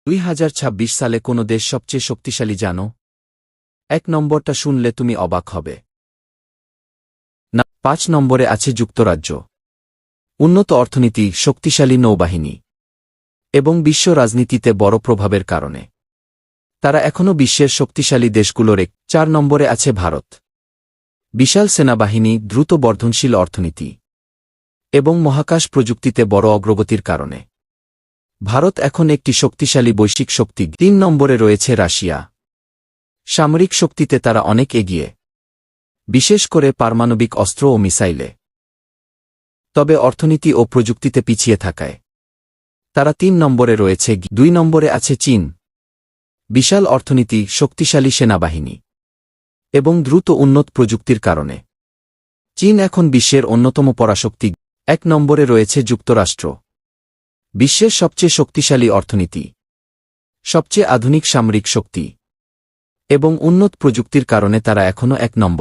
2026 সালে কোন দেশ সবচেয়ে শক্তিশালী জানো? 1 নম্বরটা শুনলে তুমি অবাক হবে। না, 5 নম্বরে আছে যুক্তরাজ্য। উন্নত অর্থনীতি, শক্তিশালী নৌবাহিনী এবং বিশ্ব রাজনীতিতে বড় প্রভাবের কারণে তারা এখনও বিশ্বের শক্তিশালী দেশগুলোর 4 নম্বরে আছে ভারত। বিশাল সেনাবাহিনী, দ্রুত বর্ধনশীল অর্থনীতি এবং মহাকাশ প্রযুক্তিতে বড় অগ্রগতির কারণে ভারত এখন একটি শক্তিশালী বৈশ্বিক শক্তি। 3 নম্বরে রয়েছে রাশিয়া। সামরিক শক্তিতে তারা অনেক এগিয়ে, বিশেষ করে পারমাণবিক অস্ত্র ও মিসাইলে। তবে অর্থনীতি ও প্রযুক্তিতে পিছিয়ে থাকায় তারা 3 নম্বরে রয়েছে। 2 নম্বরে আছে চীন। বিশাল অর্থনীতি, শক্তিশালী সেনাবাহিনী এবং দ্রুত উন্নত প্রযুক্তির কারণে চীন এখন বিশ্বের অন্যতম পরাশক্তি। 1 নম্বরে রয়েছে যুক্তরাষ্ট্র। বিশ্বের সবচেয়ে শক্তিশালী অর্থনীতি, সবচেয়ে আধুনিক সামরিক শক্তি এবং উন্নত প্রযুক্তির কারণে তারা এখনও 1 নম্বর।